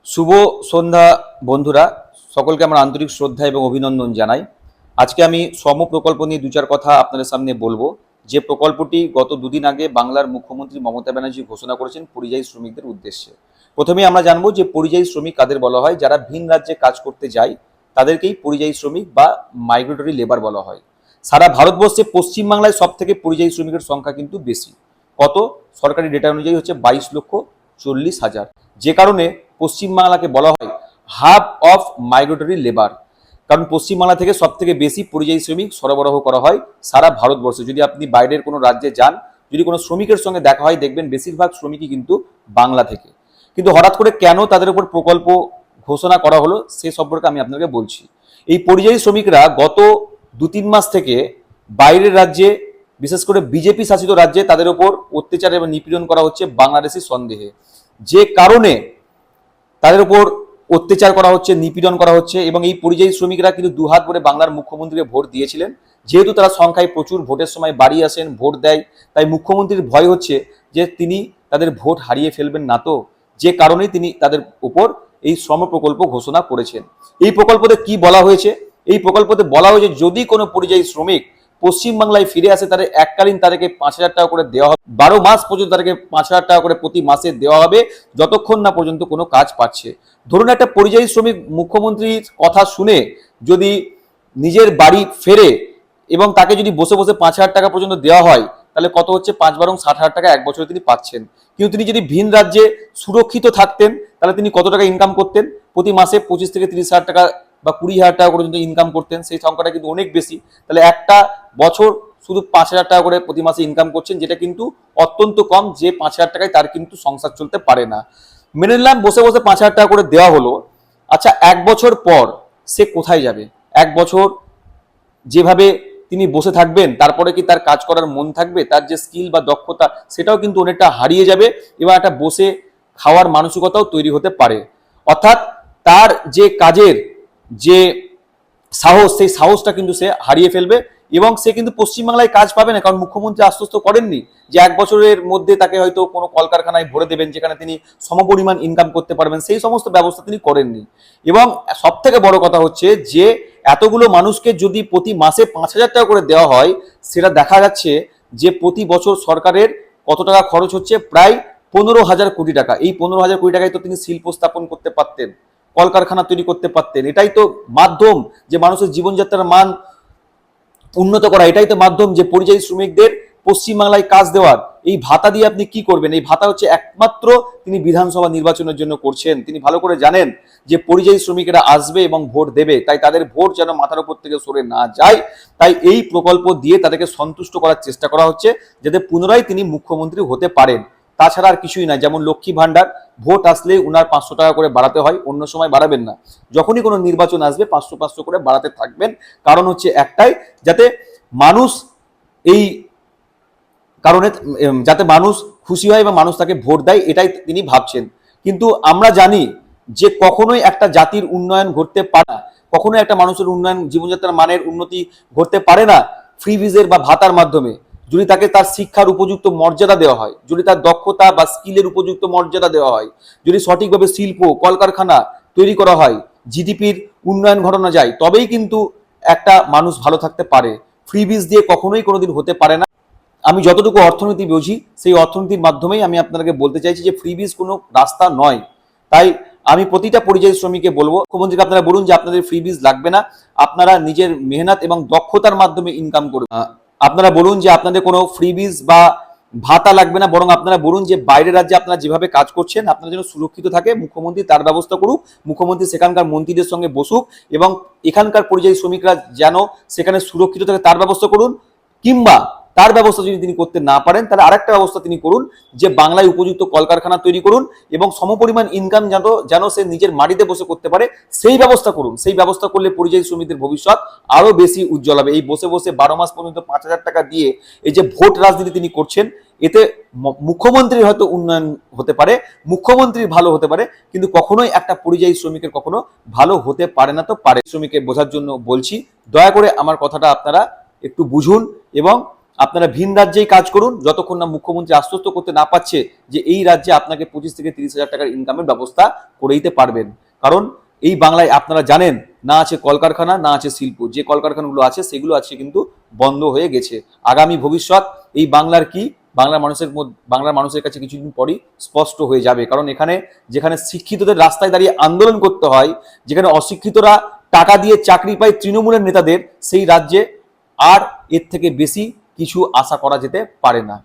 শুভ সন্ধ্যা বন্ধুরা, সকলকে আমার আন্তরিক শ্রদ্ধা এবং অভিনন্দন জানাই। আজকে আমি শ্রম প্রকল্প নিয়ে দু চার কথা আপনাদের সামনে বলবো। যে প্রকল্পটি গত দুদিন আগে বাংলার মুখ্যমন্ত্রী মমতা ব্যানার্জি ঘোষণা করেছেন পরিযায়ী শ্রমিকদের উদ্দেশ্যে। প্রথমে আমরা জানবো যে পরিযায়ী শ্রমিক কাদের বলা হয়। যারা ভিন রাজ্যে কাজ করতে যায় তাদেরকেই পরিযায়ী শ্রমিক বা মাইগ্রেটরি লেবার বলা হয়। সারা ভারতবর্ষে পশ্চিমবাংলায় সব থেকে পরিযায়ী শ্রমিকের সংখ্যা কিন্তু বেশি। কত? সরকারি ডেটা অনুযায়ী হচ্ছে 22,40,000। যে কারণে পশ্চিমবাংলাকে বলা হয় হাব অফ মাইগ্রেটরি লেবার। কারণ পশ্চিমবাংলা থেকে সব থেকে বেশি পরিযায়ী শ্রমিক সরবরাহ করা হয় সারা ভারতবর্ষে। যদি আপনি বাইরের কোনো রাজ্যে যান, যদি কোনো শ্রমিকের সঙ্গে দেখা হয়, দেখবেন বেশিরভাগ শ্রমিকই কিন্তু বাংলা থেকে। কিন্তু হঠাৎ করে কেন তাদের উপর প্রকল্প ঘোষণা করা হলো সে সম্পর্কে আমি আপনাকে বলছি। এই পরিযায়ী শ্রমিকরা গত 2-3 মাস থেকে বাইরের রাজ্যে, বিশেষ করে বিজেপি শাসিত রাজ্যে তাদের উপর অত্যাচার এবং নিপীড়ন করা হচ্ছে বাংলাদেশি সন্দেহে। যে কারণে তাদের উপর অত্যাচার করা হচ্ছে, নিপীড়ন করা হচ্ছে। এবং এই পরিযায়ী শ্রমিকরা কিন্তু দুহাত ভরে বাংলার মুখ্যমন্ত্রীকে ভোট দিয়েছিলেন। যেহেতু তারা সংখ্যায় প্রচুর, ভোটের সময় বাড়ি আসেন, ভোট দেয়, তাই মুখ্যমন্ত্রীর ভয় হচ্ছে যে তিনি তাদের ভোট হারিয়ে ফেলবেন না তো। যে কারণেই তিনি তাদের উপর এই শ্রম প্রকল্প ঘোষণা করেছেন। এই প্রকল্পতে কি বলা হয়েছে? এই প্রকল্পতে বলা হয়েছে যদি কোনো পরিযায়ী শ্রমিক পশ্চিমবাংলায় ফিরে আসে, তাদের এককালীন তাদেরকে 5,000 টাকা করে দেওয়া হবে। 12 মাস পর্যন্ত তাদেরকে 5,000 টাকা করে প্রতি মাসে দেওয়া হবে, যতক্ষণ না পর্যন্ত কোনো কাজ পাচ্ছে। ধরুন একটা পরিযায়ী শ্রমিক মুখ্যমন্ত্রীর কথা শুনে যদি নিজের বাড়ি ফেরে এবং তাকে যদি বসে বসে 5,000 টাকা পর্যন্ত দেওয়া হয়, তাহলে কত হচ্ছে? 5 × 60,000 টাকা এক বছরে তিনি পাচ্ছেন। কিন্তু তিনি যদি ভিন রাজ্যে সুরক্ষিত থাকতেন, তাহলে তিনি কত টাকা ইনকাম করতেন? প্রতি মাসে 25 থেকে 30,000 টাকা বা 20,000 টাকা পর্যন্ত ইনকাম করতেন। সেই সংখ্যাটা কিন্তু অনেক বেশি। তাহলে একটা বছর শুধু 5,000 টাকা করে প্রতি মাসে ইনকাম করছেন, যেটা কিন্তু অত্যন্ত কম। যে 5,000 টাকায় তার কিন্তু সংসার চলতে পারে না। মেনে নিলাম বসে বসে 5,000 টাকা করে দেওয়া হলো। আচ্ছা, এক বছর পর সে কোথায় যাবে? এক বছর যেভাবে তিনি বসে থাকবেন, তারপরে কি তার কাজ করার মন থাকবে? তার যে স্কিল বা দক্ষতা, সেটাও কিন্তু অনেকটা হারিয়ে যাবে এবং একটা বসে খাওয়ার মানসিকতাও তৈরি হতে পারে। অর্থাৎ তার যে কাজের যে সাহস, সেই সাহসটা কিন্তু সে হারিয়ে ফেলবে এবং সে কিন্তু পশ্চিমবাংলায় কাজ পাবে না। কারণ মুখ্যমন্ত্রী আশ্বস্ত করেননি যে 1 বছরের মধ্যে তাকে হয়তো কোনো কলকারখানায় ভরে দেবেন, যেখানে তিনি সমপরিমাণ ইনকাম করতে পারবেন। সেই সমস্ত ব্যবস্থা তিনি করেননি। এবং সব থেকে বড় কথা হচ্ছে যে এতগুলো মানুষকে যদি প্রতি মাসে 5,000 টাকা করে দেওয়া হয়, সেটা দেখা যাচ্ছে যে প্রতি বছর সরকারের কত টাকা খরচ হচ্ছে? প্রায় 15,000 কোটি টাকা। এই 15,000 কোটি টাকায় তো তিনি শিল্প স্থাপন করতে পারতেন, কলকারখানা তৈরি করতে পারতেন। এটাই তো মাধ্যম যে মানুষের জীবনযাত্রার মান উন্নত করা। এটাই তো মাধ্যম যে পরিযায়ী শ্রমিকদের পশ্চিমবাংলায় কাজ দেওয়ার। এই ভাতা দিয়ে আপনি কি করবেন? এই ভাতা হচ্ছে একমাত্র তিনি বিধানসভা নির্বাচনের জন্য করছেন। তিনি ভালো করে জানেন যে পরিযায়ী শ্রমিকেরা আসবে এবং ভোট দেবে, তাই তাদের ভোট যেন মাথার উপর থেকে সরে না যায়। তাই এই প্রকল্প দিয়ে তাদেরকে সন্তুষ্ট করার চেষ্টা করা হচ্ছে, যাতে পুনরায় তিনি মুখ্যমন্ত্রী হতে পারেন। তাছাড়া আর কিছুই না। যেমন লক্ষ্মী ভান্ডার, ভোট আসলে উনার 500 টাকা করে বাড়াতে হয়, অন্য সময় বাড়াবেন না। যখনই কোনো নির্বাচন আসবে 500 করে বাড়াতে থাকবেন। কারণ হচ্ছে একটাই, যাতে মানুষ এই কারণে যাতে মানুষ খুশি হয় এবং মানুষ তাকে ভোট দেয়, এটাই তিনি ভাবছেন। কিন্তু আমরা জানি যে কখনোই একটা জাতির উন্নয়ন ঘটতে পারে না, কখনোই একটা মানুষের উন্নয়ন, জীবনযাত্রার মানের উন্নতি ঘটতে পারে না ফ্রি ভিজের বা ভাতার মাধ্যমে। যদি তাকে তার শিক্ষার উপযুক্ত মর্যাদা দেওয়া হয়, যদি তার দক্ষতা বা স্কিলের উপযুক্ত মর্যাদা দেওয়া হয়, যদি সঠিকভাবে শিল্প কলকারখানা তৈরি করা হয়, জিডিপির উন্নয়ন ঘটানো যায়, তবেই কিন্তু একটা মানুষ ভালো থাকতে পারে। ফ্রি ভিজ দিয়ে কখনোই কোনোদিন হতে পারে না। আমি যতটুকু অর্থনীতি বুঝি, সেই অর্থনীতির মাধ্যমেই আমি আপনাদেরকে বলতে চাইছি যে ফ্রিবিজ কোনো রাস্তা নয়। তাই আমি প্রতিটা পরিযায়ী শ্রমিককে বলবো, মুখ্যমন্ত্রীকে আপনারা বলুন যে আপনাদের ফ্রিবিজ লাগবে না, আপনারা নিজের মেহনত এবং দক্ষতার মাধ্যমে ইনকাম করুন। আপনারা বলুন যে আপনাদের কোনো ফ্রিবিজ বা ভাতা লাগবে না, বরং আপনারা বলুন যে বাইরের রাজ্যে আপনারা যেভাবে কাজ করছেন আপনারা যেন সুরক্ষিত থাকে, মুখ্যমন্ত্রী তার ব্যবস্থা করুক। মুখ্যমন্ত্রী সেখানকার মন্ত্রীদের সঙ্গে বসুক এবং এখানকার পরিযায়ী শ্রমিকরা যেন সেখানে সুরক্ষিত থাকে তার ব্যবস্থা করুন। কিংবা তার ব্যবস্থা যদি তিনি করতে না পারেন, তাহলে আরেকটা ব্যবস্থা তিনি করুন, যে বাংলায় উপযুক্ত কলকারখানা তৈরি করুন এবং সমপরিমাণ ইনকাম যেন সে নিজের মাটিতে বসে করতে পারে, সেই ব্যবস্থা করুন। সেই ব্যবস্থা করলে পরিযায়ী শ্রমিকদের ভবিষ্যৎ আরো বেশি উজ্জ্বল হবে। এই বসে বসে 12 মাস পর্যন্ত 5,000 টাকা দিয়ে এই যে ভোট রাজনীতি তিনি করছেন, এতে মুখ্যমন্ত্রীর হয়তো উন্নয়ন হতে পারে, মুখ্যমন্ত্রীর ভালো হতে পারে, কিন্তু কখনোই একটা পরিযায়ী শ্রমিকের কখনো ভালো হতে পারে না। তো পারে শ্রমিকের বোঝার জন্য বলছি, দয়া করে আমার কথাটা আপনারা একটু বুঝুন এবং আপনারা ভিন রাজ্যেই কাজ করুন, যতক্ষণ না মুখ্যমন্ত্রী আশ্বস্ত করতে না পারছে যে এই রাজ্যে আপনাকে 25 থেকে 30 হাজার টাকার ইনকামের ব্যবস্থা করে দিতে পারবেন। কারণ এই বাংলায় আপনারা জানেন না আছে কলকারখানা, না আছে শিল্প। যে কলকারখানাগুলো আছে সেগুলো আছে কিন্তু বন্ধ হয়ে গেছে। আগামী ভবিষ্যৎ এই বাংলার কি, বাংলার মানুষের কাছে কিছুদিন পরই স্পষ্ট হয়ে যাবে। কারণ যেখানে শিক্ষিতদের রাস্তায় দাঁড়িয়ে আন্দোলন করতে হয়, যেখানে অশিক্ষিতরা টাকা দিয়ে চাকরি পায় তৃণমূলের নেতাদের, সেই রাজ্যে আর এর থেকে বেশি কিছু আশা করা যেতে পারে না।